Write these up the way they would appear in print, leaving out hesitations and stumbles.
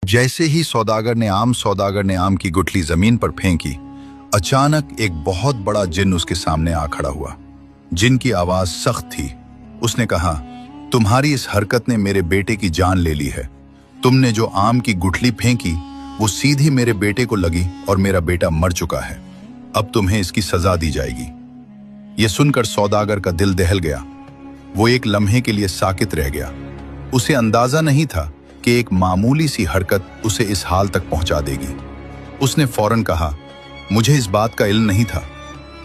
जैसे ही सौदागर ने आम की गुठली जमीन पर फेंकी, अचानक एक बहुत बड़ा जिन उसके सामने आ खड़ा हुआ। जिन की आवाज सख्त थी। उसने कहा, तुम्हारी इस हरकत ने मेरे बेटे की जान ले ली है। तुमने जो आम की गुठली फेंकी वो सीधी मेरे बेटे को लगी और मेरा बेटा मर चुका है। अब तुम्हें इसकी सजा दी जाएगी। यह सुनकर सौदागर का दिल दहल गया। वो एक लम्हे के लिए साकित रह गया। उसे अंदाजा नहीं था कि एक मामूली सी हरकत उसे इस हाल तक पहुंचा देगी। उसने फौरन कहा, मुझे इस बात का इल्म नहीं था।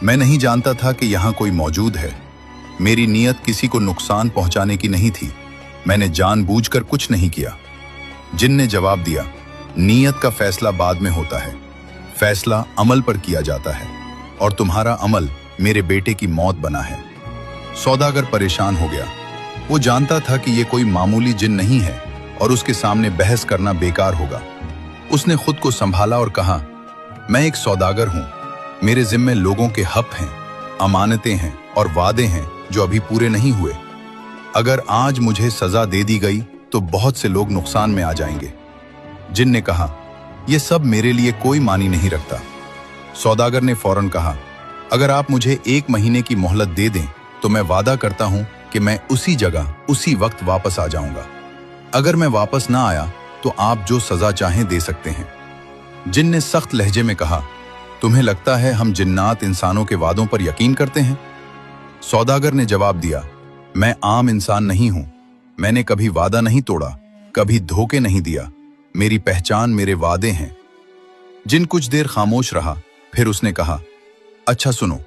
मैं नहीं जानता था कि यहाँ कोई मौजूद है। मेरी नीयत किसी को नुकसान पहुंचाने की नहीं थी। मैंने जानबूझकर कुछ नहीं किया। जिन ने जवाब दिया, नीयत का फैसला बाद में होता है, फैसला अमल पर किया जाता है, और तुम्हारा अमल मेरे बेटे की मौत बना है। सौदागर परेशान हो गया। वो जानता था कि ये कोई मामूली जिन नहीं है और उसके सामने बहस करना बेकार होगा। उसने खुद को संभाला और कहा, मैं एक सौदागर हूं। मेरे जिम्मे लोगों के हक हैं, अमानतें हैं और वादे हैं जो अभी पूरे नहीं हुए। अगर आज मुझे सजा दे दी गई तो बहुत से लोग नुकसान में आ जाएंगे। जिन ने कहा, यह सब मेरे लिए कोई मानी नहीं रखता। सौदागर ने फौरन कहा, अगर आप मुझे 1 महीने की मोहलत दे दें तो मैं वादा करता हूं कि मैं उसी जगह उसी वक्त वापस आ जाऊंगा। अगर मैं वापस ना आया तो आप जो सजा चाहें दे सकते हैं। जिन ने सख्त लहजे में कहा, तुम्हें लगता है हम जिन्नात इंसानों के वादों पर यकीन करते हैं? सौदागर ने जवाब दिया, मैं आम इंसान नहीं हूं। मैंने कभी वादा नहीं तोड़ा, कभी धोखे नहीं दिया। मेरी पहचान मेरे वादे हैं। जिन कुछ देर खामोश रहा, फिर उसने कहा, अच्छा सुनो,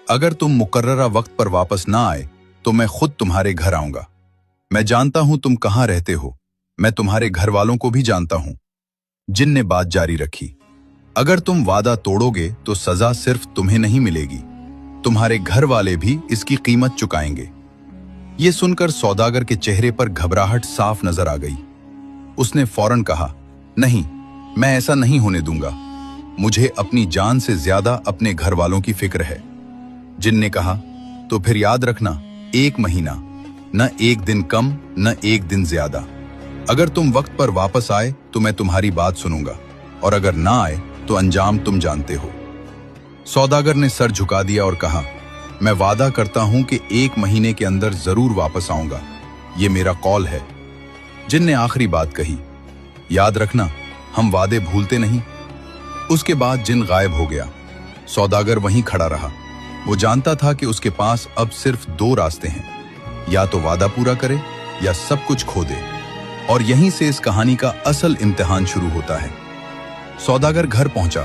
अगर तुम मुकर्ररा वक्त पर वापस ना आए तो मैं खुद तुम्हारे घर आऊंगा। मैं जानता हूं तुम कहां रहते हो। मैं तुम्हारे घर वालों को भी जानता हूं। जिन ने बात जारी रखी, अगर तुम वादा तोड़ोगे तो सजा सिर्फ तुम्हें नहीं मिलेगी, तुम्हारे घर वाले भी इसकी कीमत चुकाएंगे। यह सुनकर सौदागर के चेहरे पर घबराहट साफ नजर आ गई। उसने फौरन कहा, नहीं, मैं ऐसा नहीं होने दूंगा। मुझे अपनी जान से ज्यादा अपने घर वालों की फिक्र है। जिन ने कहा, तो फिर याद रखना, 1 महीना, न 1 दिन कम न 1 दिन ज्यादा। अगर तुम वक्त पर वापस आए तो मैं तुम्हारी बात सुनूंगा, और अगर ना आए तो अंजाम तुम जानते हो। सौदागर ने सर झुका दिया और कहा, मैं वादा करता हूं कि 1 महीने के अंदर जरूर वापस आऊंगा। ये मेरा कौल है। जिन ने आखिरी बात कही, याद रखना, हम वादे भूलते नहीं। उसके बाद जिन गायब हो गया। सौदागर वहीं खड़ा रहा। वो जानता था कि उसके पास अब सिर्फ 2 रास्ते हैं, या तो वादा पूरा करे या सब कुछ खो दे। और यहीं से इस कहानी का असल इम्तिहान शुरू होता है। सौदागर घर पहुंचा,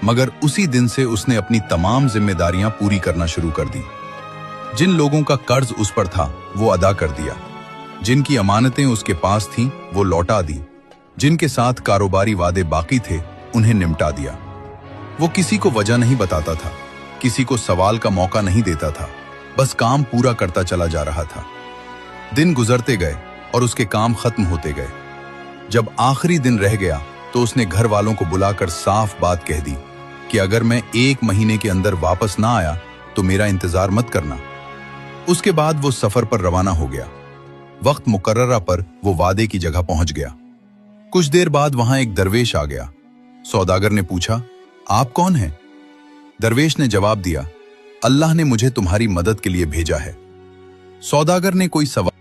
मगर उसी दिन से उसने अपनी तमाम जिम्मेदारियां पूरी करना शुरू कर दी। जिन लोगों का कर्ज उस पर था वो अदा कर दिया। जिनकी अमानतें उसके पास थीं वो लौटा दी। जिनके साथ कारोबारी वादे बाकी थे उन्हें निपटा दिया। वो किसी को वजह नहीं बताता था, किसी को सवाल का मौका नहीं देता था, बस काम पूरा करता चला जा रहा था। दिन गुजरते गए और उसके काम खत्म होते गए। जब आखिरी दिन रह गया तो उसने घर वालों को बुलाकर साफ बात कह दी कि अगर मैं 1 महीने के अंदर वापस ना आया तो मेरा इंतजार मत करना। उसके बाद वो सफर पर रवाना हो गया। वक्त मुकर्ररा पर वो वादे की जगह पहुंच गया। कुछ देर बाद वहां एक दरवेश आ गया। सौदागर ने पूछा, आप कौन हैं? दरवेश ने जवाब दिया, अल्लाह ने मुझे तुम्हारी मदद के लिए भेजा है। सौदागर ने कोई सवाल